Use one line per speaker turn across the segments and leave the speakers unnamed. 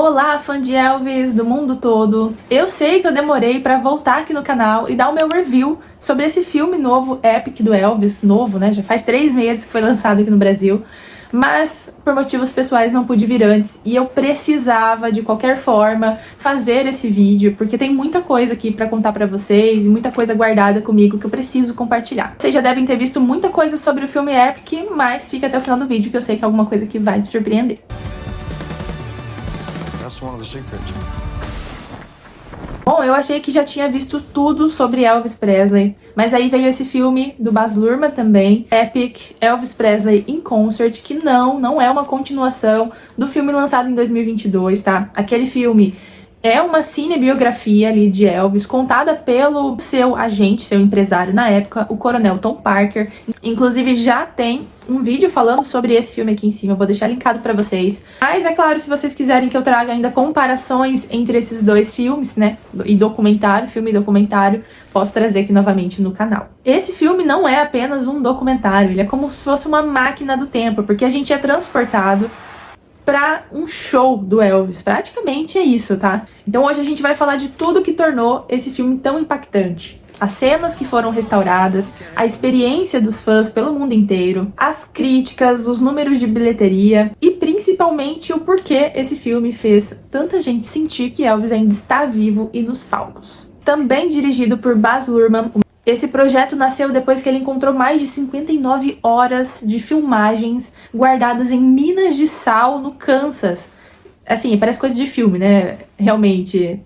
Olá, fã de Elvis do mundo todo! Eu sei que eu demorei pra voltar aqui no canal e dar o meu review sobre esse filme novo, Epic, do Elvis, novo, né? Já faz 3 meses que foi lançado aqui no Brasil, mas por motivos pessoais não pude vir antes e eu precisava, de qualquer forma, fazer esse vídeo, porque tem muita coisa aqui pra contar pra vocês e muita coisa guardada comigo que eu preciso compartilhar. Vocês já devem ter visto muita coisa sobre o filme Epic, mas fica até o final do vídeo que eu sei que é alguma coisa que vai te surpreender. Bom, eu achei que já tinha visto tudo sobre Elvis Presley, mas aí veio esse filme do Baz Luhrmann também, Epic, Elvis Presley in Concert, que não é uma continuação do filme lançado em 2022, tá? Aquele filme é uma cinebiografia ali de Elvis, contada pelo seu agente, seu empresário na época, o Coronel Tom Parker. Inclusive já tem um vídeo falando sobre esse filme aqui em cima, eu vou deixar linkado pra vocês. Mas é claro, se vocês quiserem que eu traga ainda comparações entre esses dois filmes, né, e documentário, filme e documentário, posso trazer aqui novamente no canal. Esse filme não é apenas um documentário, ele é como se fosse uma máquina do tempo, porque a gente é transportado para um show do Elvis, praticamente é isso, tá? Então hoje a gente vai falar de tudo que tornou esse filme tão impactante. As cenas que foram restauradas, a experiência dos fãs pelo mundo inteiro, as críticas, os números de bilheteria e principalmente o porquê esse filme fez tanta gente sentir que Elvis ainda está vivo e nos palcos. Também dirigido por Baz Luhrmann, esse projeto nasceu depois que ele encontrou mais de 59 horas de filmagens guardadas em minas de sal no Kansas. Assim, parece coisa de filme, né? Realmente,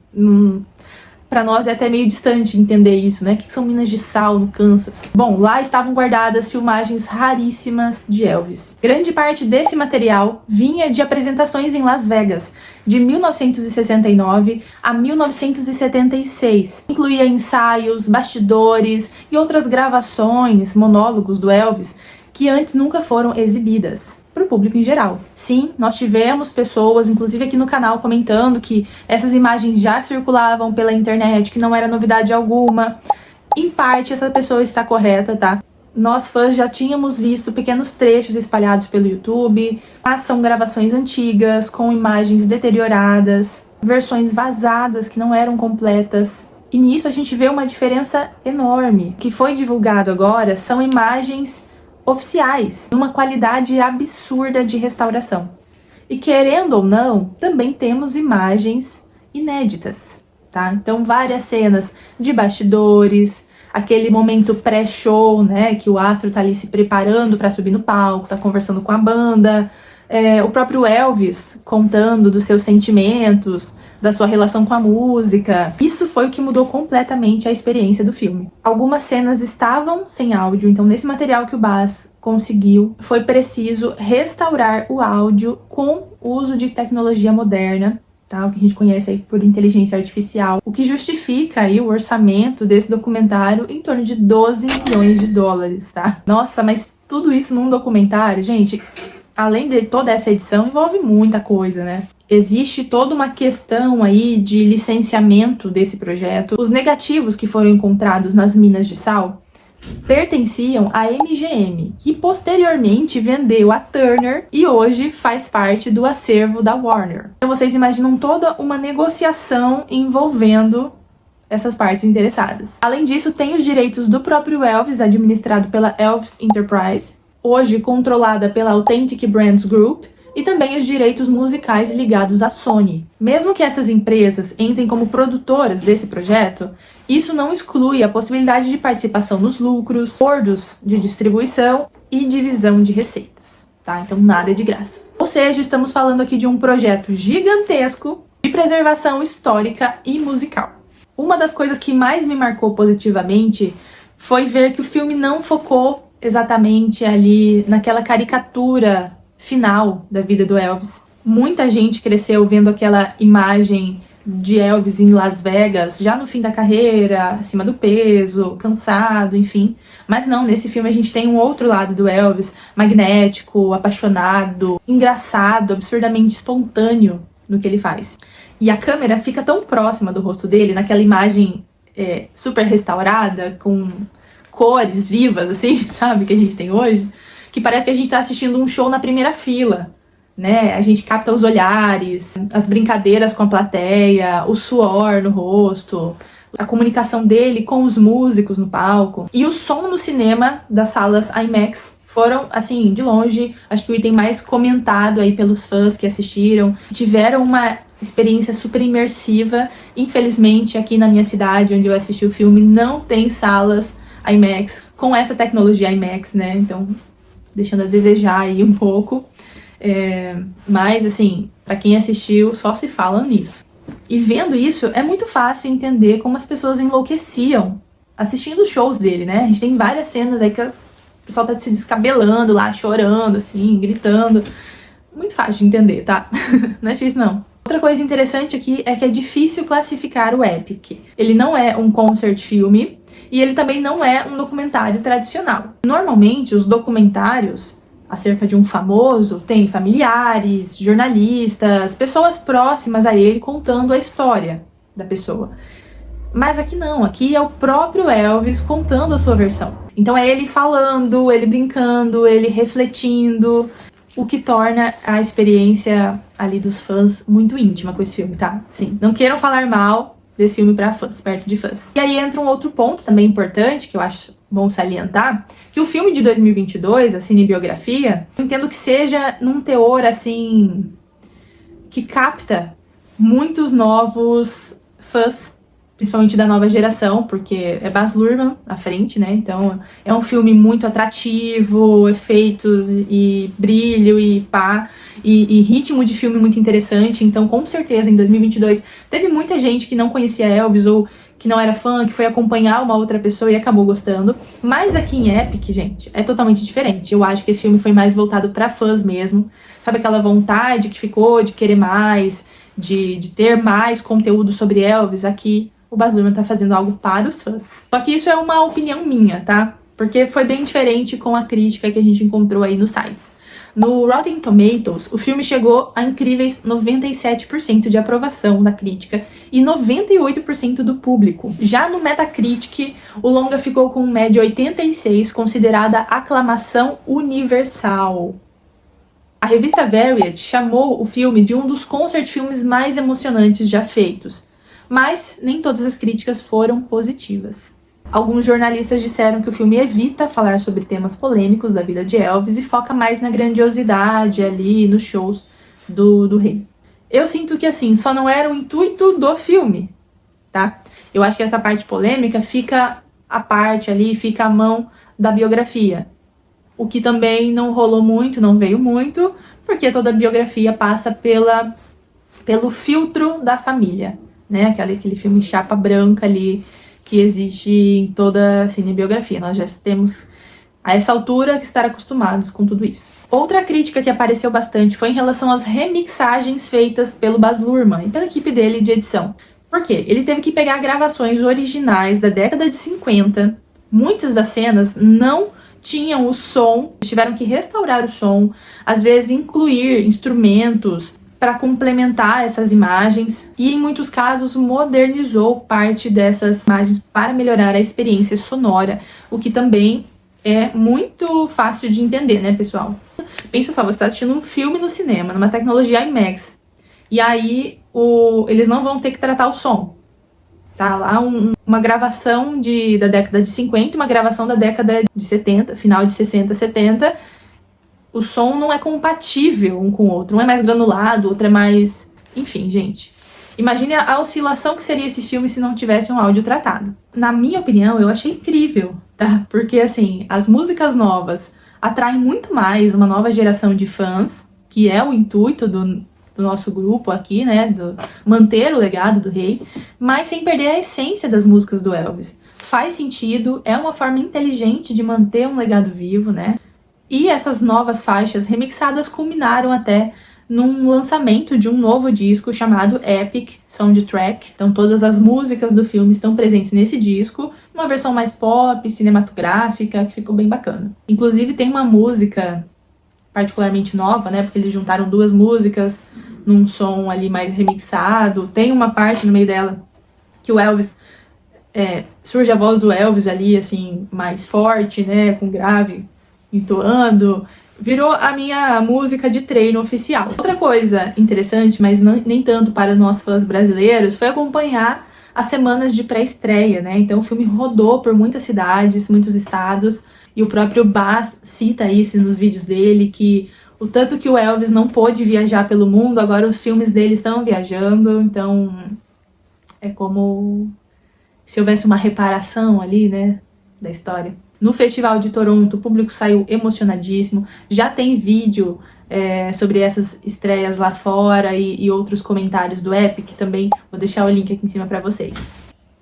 pra nós é até meio distante entender isso, né? O que são minas de sal no Kansas? Bom, lá estavam guardadas filmagens raríssimas de Elvis. Grande parte desse material vinha de apresentações em Las Vegas, de 1969 a 1976. Incluía ensaios, bastidores e outras gravações, monólogos do Elvis, que antes nunca foram exibidas para o público em geral. Sim, nós tivemos pessoas, inclusive aqui no canal, comentando que essas imagens já circulavam pela internet, que não era novidade alguma. Em parte, essa pessoa está correta, tá? Nós fãs já tínhamos visto pequenos trechos espalhados pelo YouTube, mas são gravações antigas, com imagens deterioradas, versões vazadas que não eram completas. E nisso a gente vê uma diferença enorme. O que foi divulgado agora são imagens oficiais, numa qualidade absurda de restauração. E querendo ou não, também temos imagens inéditas, tá? Então várias cenas de bastidores, aquele momento pré-show, né, que o astro tá ali se preparando para subir no palco, tá conversando com a banda, o próprio Elvis contando dos seus sentimentos, da sua relação com a música. Isso foi o que mudou completamente a experiência do filme. Algumas cenas estavam sem áudio, então nesse material que o Baz conseguiu, foi preciso restaurar o áudio com o uso de tecnologia moderna, tá? O que a gente conhece aí por inteligência artificial, o que justifica aí o orçamento desse documentário em torno de 12 milhões de dólares, tá? Nossa, mas tudo isso num documentário, gente, além de toda essa edição, envolve muita coisa, né? Existe toda uma questão aí de licenciamento desse projeto. Os negativos que foram encontrados nas minas de sal pertenciam à MGM, que posteriormente vendeu a Turner e hoje faz parte do acervo da Warner. Então vocês imaginam toda uma negociação envolvendo essas partes interessadas. Além disso, tem os direitos do próprio Elvis, administrado pela Elvis Enterprise, hoje controlada pela Authentic Brands Group, e também os direitos musicais ligados à Sony. Mesmo que essas empresas entrem como produtoras desse projeto, isso não exclui a possibilidade de participação nos lucros, acordos de distribuição e divisão de receitas, tá? Então nada é de graça. Ou seja, estamos falando aqui de um projeto gigantesco de preservação histórica e musical. Uma das coisas que mais me marcou positivamente foi ver que o filme não focou exatamente ali naquela caricatura final da vida do Elvis. Muita gente cresceu vendo aquela imagem de Elvis em Las Vegas, já no fim da carreira, acima do peso, cansado, enfim. Mas não, nesse filme a gente tem um outro lado do Elvis, magnético, apaixonado, engraçado, absurdamente espontâneo no que ele faz. E a câmera fica tão próxima do rosto dele, naquela imagem super restaurada, com cores vivas, assim, sabe, que a gente tem hoje, que parece que a gente tá assistindo um show na primeira fila. né? A gente capta os olhares, as brincadeiras com a plateia, o suor no rosto, a comunicação dele com os músicos no palco. E o som no cinema das salas IMAX foram, assim, de longe, acho que o item mais comentado aí pelos fãs que assistiram. Tiveram uma experiência super imersiva. Infelizmente, aqui na minha cidade, onde eu assisti o filme, não tem salas IMAX com essa tecnologia IMAX, né? Então, deixando a desejar aí um pouco. Mas, assim, pra quem assistiu, só se fala nisso. E vendo isso, é muito fácil entender como as pessoas enlouqueciam assistindo os shows dele, né? A gente tem várias cenas aí que o pessoal tá se descabelando lá, chorando, assim, gritando. Muito fácil de entender, tá? Não é difícil, não. Outra coisa interessante aqui é que é difícil classificar o Epic. Ele não é um concert filme e ele também não é um documentário tradicional. Normalmente, os documentários acerca de um famoso tem familiares, jornalistas, pessoas próximas a ele contando a história da pessoa. Mas aqui não, aqui é o próprio Elvis contando a sua versão. Então é ele falando, ele brincando, ele refletindo, o que torna a experiência ali dos fãs muito íntima com esse filme, tá? Sim, não queiram falar mal desse filme pra fãs, perto de fãs. E aí entra um outro ponto também importante, que eu acho bom salientar, que o filme de 2022, a cinebiografia, eu entendo que seja num teor, assim, que capta muitos novos fãs, principalmente da nova geração, porque é Baz Luhrmann à frente, né? Então é um filme muito atrativo, efeitos e brilho e pá, e ritmo de filme muito interessante. Então, com certeza, em 2022, teve muita gente que não conhecia Elvis ou que não era fã, que foi acompanhar uma outra pessoa e acabou gostando. Mas aqui em Epic, gente, é totalmente diferente. Eu acho que esse filme foi mais voltado pra fãs mesmo. Sabe aquela vontade que ficou de querer mais, de ter mais conteúdo sobre Elvis? Aqui o Baz Luhrmann tá fazendo algo para os fãs. Só que isso é uma opinião minha, tá? Porque foi bem diferente com a crítica que a gente encontrou aí nos sites. No Rotten Tomatoes, o filme chegou a incríveis 97% de aprovação da crítica e 98% do público. Já no Metacritic, o longa ficou com média 86, considerada aclamação universal. A revista Variety chamou o filme de um dos concert filmes mais emocionantes já feitos, mas nem todas as críticas foram positivas. Alguns jornalistas disseram que o filme evita falar sobre temas polêmicos da vida de Elvis e foca mais na grandiosidade ali, nos shows do rei. Eu sinto que, assim, só não era o intuito do filme, tá? Eu acho que essa parte polêmica fica à parte ali, fica à mão da biografia. O que também não rolou muito, não veio muito, porque toda a biografia passa pelo filtro da família, né? Aquele filme chapa branca ali, que existe em toda a cinebiografia. Nós já temos, a essa altura, que estar acostumados com tudo isso. Outra crítica que apareceu bastante foi em relação às remixagens feitas pelo Baz Luhrmann e pela equipe dele de edição. Por quê? Ele teve que pegar gravações originais da década de 50. Muitas das cenas não tinham o som, eles tiveram que restaurar o som, às vezes incluir instrumentos para complementar essas imagens e, em muitos casos, modernizou parte dessas imagens para melhorar a experiência sonora, o que também é muito fácil de entender, né, pessoal? Pensa só, você está assistindo um filme no cinema, numa tecnologia IMAX, e aí eles não vão ter que tratar o som. Tá lá uma gravação da década de 50 e uma gravação da década de 70, final de 60, 70... O som não é compatível um com o outro. Um é mais granulado, o outro é mais... Enfim, gente. Imagine a oscilação que seria esse filme se não tivesse um áudio tratado. Na minha opinião, eu achei incrível, tá? Porque, assim, as músicas novas atraem muito mais uma nova geração de fãs, que é o intuito do nosso grupo aqui, né? Manter o legado do rei, mas sem perder a essência das músicas do Elvis. Faz sentido, é uma forma inteligente de manter um legado vivo, né? E essas novas faixas remixadas culminaram até num lançamento de um novo disco chamado Epic Soundtrack. Então todas as músicas do filme estão presentes nesse disco, uma versão mais pop, cinematográfica, que ficou bem bacana. Inclusive tem uma música particularmente nova, né, porque eles juntaram duas músicas num som ali mais remixado. Tem uma parte no meio dela que o Elvis... surge a voz do Elvis ali, assim, mais forte, né, com grave, entoando, Virou a minha música de treino oficial. Outra coisa interessante, mas nem tanto para nós fãs brasileiros, foi acompanhar as semanas de pré-estreia, né? Então o filme rodou por muitas cidades, muitos estados, e o próprio Baz cita isso nos vídeos dele, que o tanto que o Elvis não pôde viajar pelo mundo, agora os filmes dele estão viajando, então é como se houvesse uma reparação ali, né, da história. No Festival de Toronto, o público saiu emocionadíssimo, já tem vídeo sobre essas estreias lá fora e outros comentários do Epic também, vou deixar o link aqui em cima pra vocês.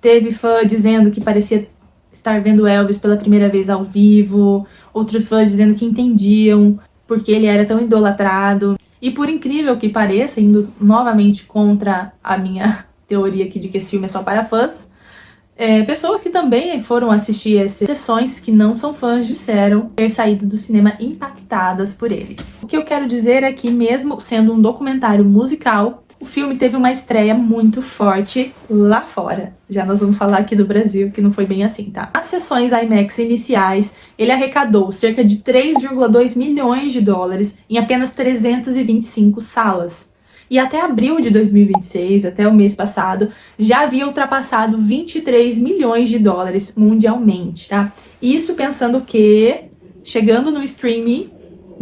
Teve fã dizendo que parecia estar vendo Elvis pela primeira vez ao vivo, outros fãs dizendo que entendiam porque ele era tão idolatrado. E por incrível que pareça, indo novamente contra a minha teoria aqui de que esse filme é só para fãs, pessoas que também foram assistir essas sessões que não são fãs disseram ter saído do cinema impactadas por ele. O que eu quero dizer é que mesmo sendo um documentário musical, o filme teve uma estreia muito forte lá fora. Já nós vamos falar aqui do Brasil, que não foi bem assim, tá? As sessões IMAX iniciais, ele arrecadou cerca de 3,2 milhões de dólares em apenas 325 salas. E até abril de 2026, até o mês passado, já havia ultrapassado 23 milhões de dólares mundialmente, tá? Isso pensando que, chegando no streaming,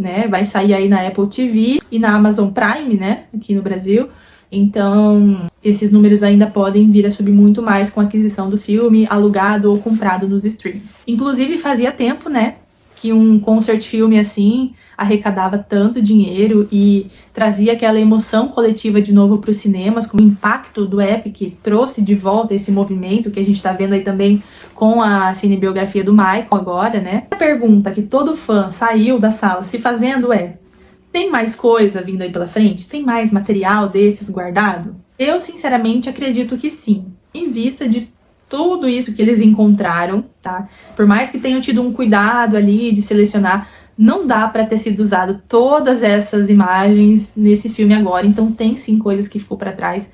né, vai sair aí na Apple TV e na Amazon Prime, né, aqui no Brasil. Então, esses números ainda podem vir a subir muito mais com a aquisição do filme, alugado ou comprado nos streams. Inclusive, fazia tempo, né, que um concert filme assim arrecadava tanto dinheiro e trazia aquela emoção coletiva de novo para os cinemas, com o impacto do Epic trouxe de volta esse movimento que a gente tá vendo aí também com a cinebiografia do Michael agora, né? A pergunta que todo fã saiu da sala se fazendo tem mais coisa vindo aí pela frente? Tem mais material desses guardado? Eu, sinceramente, acredito que sim. Em vista de tudo isso que eles encontraram, tá? Por mais que tenham tido um cuidado ali de selecionar, não dá pra ter sido usado todas essas imagens nesse filme agora, então tem sim coisas que ficou pra trás.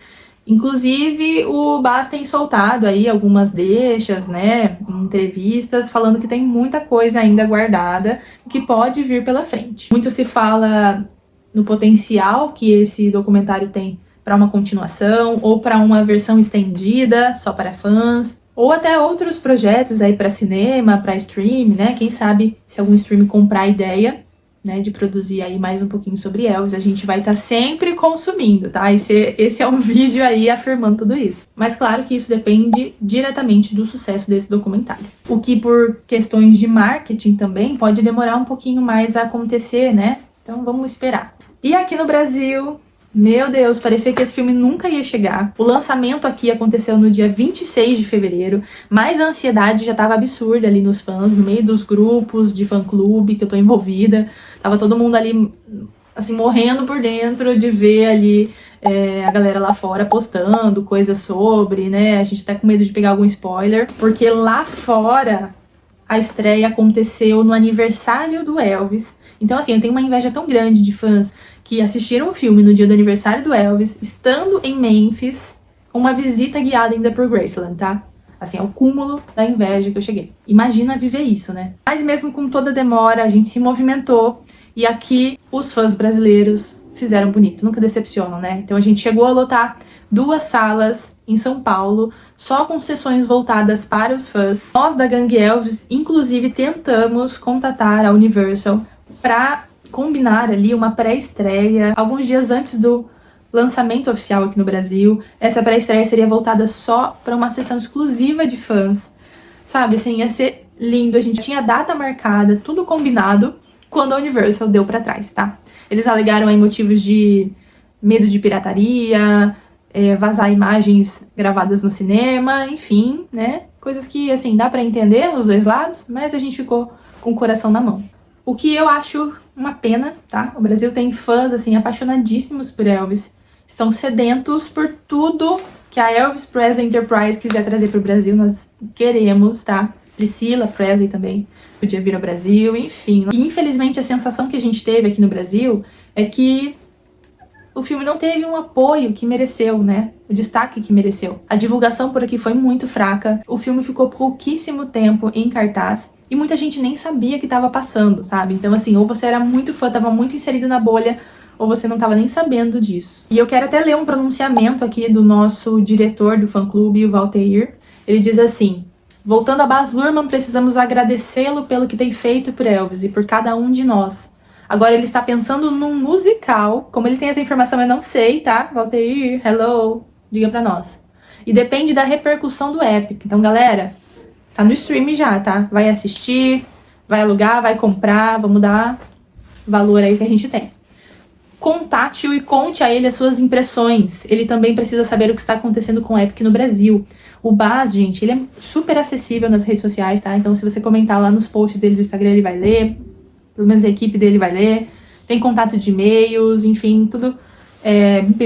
Inclusive, o Baz tem soltado aí algumas deixas, né, em entrevistas, falando que tem muita coisa ainda guardada que pode vir pela frente. Muito se fala no potencial que esse documentário tem para uma continuação ou para uma versão estendida só para fãs, ou até outros projetos aí para cinema, para stream, né? Quem sabe se algum stream comprar a ideia, né, de produzir aí mais um pouquinho sobre Elvis, a gente vai estar sempre consumindo, tá? Esse é um vídeo aí afirmando tudo isso. Mas claro que isso depende diretamente do sucesso desse documentário. O que por questões de marketing também pode demorar um pouquinho mais a acontecer, né? Então vamos esperar. E aqui no Brasil, meu Deus, parecia que esse filme nunca ia chegar. O lançamento aqui aconteceu no dia 26 de fevereiro, mas a ansiedade já tava absurda ali nos fãs, no meio dos grupos de fã-clube que eu tô envolvida. Tava todo mundo ali, assim, morrendo por dentro de ver ali a galera lá fora postando coisas sobre, né? A gente tá com medo de pegar algum spoiler, porque lá fora a estreia aconteceu no aniversário do Elvis. Então, assim, eu tenho uma inveja tão grande de fãs que assistiram o filme no dia do aniversário do Elvis, estando em Memphis, com uma visita guiada ainda por Graceland, tá? Assim, é o cúmulo da inveja que eu cheguei. Imagina viver isso, né? Mas mesmo com toda a demora, a gente se movimentou, e aqui os fãs brasileiros fizeram bonito, nunca decepcionam, né? Então a gente chegou a lotar 2 salas em São Paulo, só com sessões voltadas para os fãs. Nós da Gangue Elvis, inclusive, tentamos contatar a Universal para combinar ali uma pré-estreia alguns dias antes do lançamento oficial aqui no Brasil. Essa pré-estreia seria voltada só para uma sessão exclusiva de fãs, sabe? Assim, ia ser lindo. A gente tinha data marcada, tudo combinado, quando a Universal deu para trás, tá? Eles alegaram aí motivos de medo de pirataria, vazar imagens gravadas no cinema, enfim, né? Coisas que, assim, dá para entender os dois lados, mas a gente ficou com o coração na mão. O que eu acho uma pena, tá? O Brasil tem fãs, assim, apaixonadíssimos por Elvis. Estão sedentos por tudo que a Elvis Presley Enterprise quiser trazer pro Brasil. Nós queremos, tá? Priscila Presley também podia vir ao Brasil, enfim. E, infelizmente, a sensação que a gente teve aqui no Brasil é que o filme não teve um apoio que mereceu, né? O destaque que mereceu. A divulgação por aqui foi muito fraca. O filme ficou pouquíssimo tempo em cartaz. E muita gente nem sabia que tava passando, sabe? Então, assim, ou você era muito fã, tava muito inserido na bolha, ou você não tava nem sabendo disso. E eu quero até ler um pronunciamento aqui do nosso diretor do fã-clube, o Valteir. Ele diz assim: voltando a Baz Luhrmann, precisamos agradecê-lo pelo que tem feito por Elvis e por cada um de nós. Agora ele está pensando num musical. Como ele tem essa informação, eu não sei, tá? Valteir, hello, diga pra nós. E depende da repercussão do Epic. Então, galera, tá no stream já, tá? Vai assistir, vai alugar, vai comprar, vamos dar valor aí que a gente tem. Contate-o e conte a ele as suas impressões. Ele também precisa saber o que está acontecendo com o Epic no Brasil. O Baz, gente, ele é super acessível nas redes sociais, tá? Então, se você comentar lá nos posts dele do Instagram, ele vai ler. Pelo menos a equipe dele vai ler. Tem contato de e-mails, enfim, tudo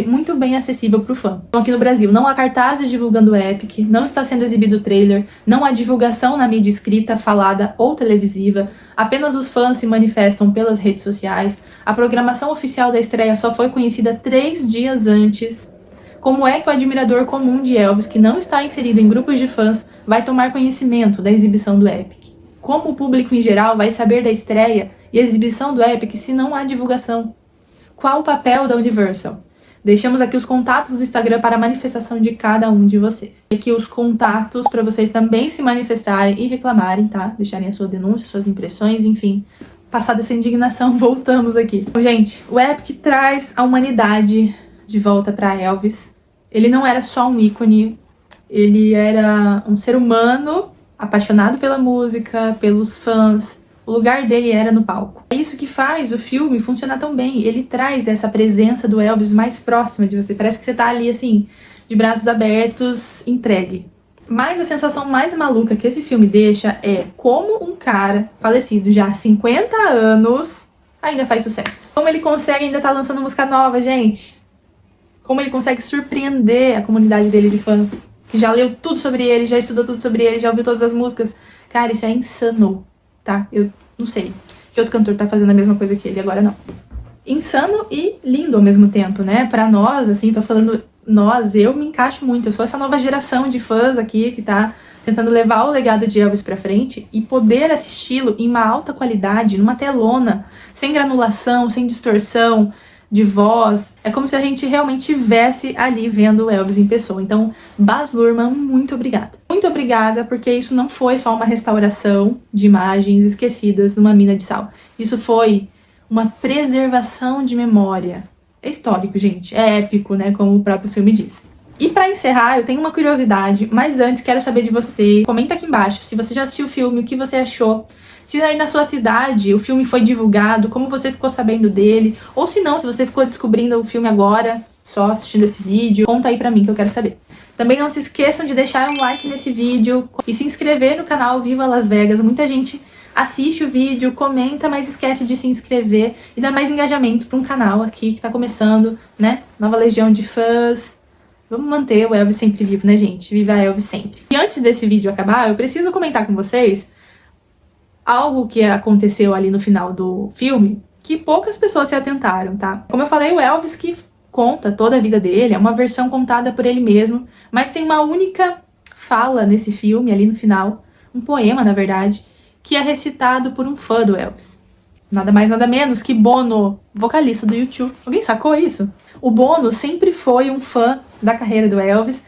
muito bem acessível pro fã. Então, aqui no Brasil, não há cartazes divulgando o Epic, não está sendo exibido o trailer, não há divulgação na mídia escrita, falada ou televisiva, apenas os fãs se manifestam pelas redes sociais. A programação oficial da estreia só foi conhecida 3 dias antes. Como é que o admirador comum de Elvis, que não está inserido em grupos de fãs, vai tomar conhecimento da exibição do Epic? Como o público em geral vai saber da estreia e exibição do Epic se não há divulgação? Qual o papel da Universal? Deixamos aqui os contatos do Instagram para a manifestação de cada um de vocês. E aqui os contatos para vocês também se manifestarem e reclamarem, tá? Deixarem a sua denúncia, suas impressões, enfim. Passada essa indignação, voltamos aqui. Bom, gente, o Epic traz a humanidade de volta para Elvis. Ele não era só um ícone, ele era um ser humano apaixonado pela música, pelos fãs. O lugar dele era no palco. É isso que faz o filme funcionar tão bem. Ele traz essa presença do Elvis mais próxima de você. Parece que você tá ali, assim, de braços abertos, entregue. Mas a sensação mais maluca que esse filme deixa é como um cara falecido já há 50 anos ainda faz sucesso. Como ele consegue ainda estar lançando música nova, gente. Como ele consegue surpreender a comunidade dele de fãs. Que já leu tudo sobre ele, já estudou tudo sobre ele, já ouviu todas as músicas. Cara, isso é insano. Tá? Eu não sei que outro cantor tá fazendo a mesma coisa que ele, agora não. Insano e lindo ao mesmo tempo, né? Pra nós, assim, tô falando nós, eu me encaixo muito. Eu sou essa nova geração de fãs aqui que tá tentando levar o legado de Elvis pra frente e poder assisti-lo em uma alta qualidade, numa telona, sem granulação, sem distorção de voz. É como se a gente realmente estivesse ali vendo o Elvis em pessoa. Então, Baz Luhrmann, muito obrigada. Muito obrigada, porque isso não foi só uma restauração de imagens esquecidas numa mina de sal. Isso foi uma preservação de memória. É histórico, gente. É épico, né? Como o próprio filme diz. E pra encerrar, eu tenho uma curiosidade, mas antes quero saber de você. Comenta aqui embaixo se você já assistiu o filme, o que você achou. Se aí na sua cidade o filme foi divulgado, como você ficou sabendo dele. Ou se não, se você ficou descobrindo o filme agora, só assistindo esse vídeo. Conta aí pra mim que eu quero saber. Também não se esqueçam de deixar um like nesse vídeo e se inscrever no canal Viva Las Vegas. Muita gente assiste o vídeo, comenta, mas esquece de se inscrever e dar mais engajamento para um canal aqui que tá começando, né? Nova legião de fãs. Vamos manter o Elvis sempre vivo, né, gente? Viva Elvis sempre. E antes desse vídeo acabar, eu preciso comentar com vocês algo que aconteceu ali no final do filme que poucas pessoas se atentaram, tá? Como eu falei, o Elvis que conta toda a vida dele, é uma versão contada por ele mesmo, mas tem uma única fala nesse filme ali no final, um poema, na verdade, que é recitado por um fã do Elvis. Nada mais, nada menos que Bono, vocalista do U2. Alguém sacou isso? O Bono sempre foi um fã da carreira do Elvis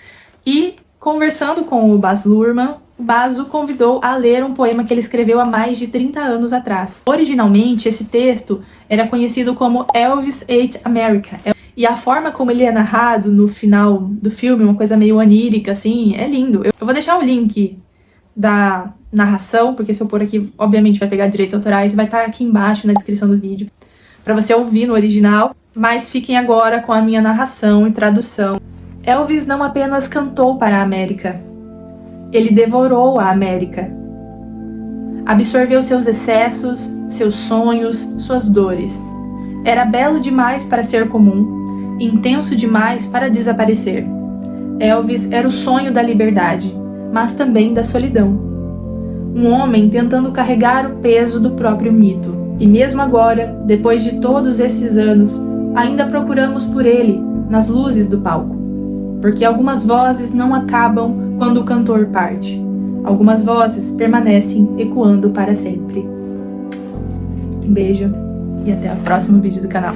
e, conversando com o Baz Luhrmann, o Baz o convidou a ler um poema que ele escreveu há mais de 30 anos atrás. Originalmente, esse texto era conhecido como Elvis Ate America. E a forma como ele é narrado no final do filme, uma coisa meio onírica, assim, é lindo. Eu vou deixar o link da narração, porque se eu pôr aqui, obviamente vai pegar direitos autorais, vai estar aqui embaixo na descrição do vídeo, para você ouvir no original. Mas fiquem agora com a minha narração e tradução. Elvis não apenas cantou para a América, ele devorou a América. Absorveu seus excessos, seus sonhos, suas dores. Era belo demais para ser comum, intenso demais para desaparecer. Elvis era o sonho da liberdade, mas também da solidão. Um homem tentando carregar o peso do próprio mito. E mesmo agora, depois de todos esses anos, ainda procuramos por ele nas luzes do palco. Porque algumas vozes não acabam quando o cantor parte. algumas vozes permanecem ecoando para sempre. Um beijo e até o próximo vídeo do canal.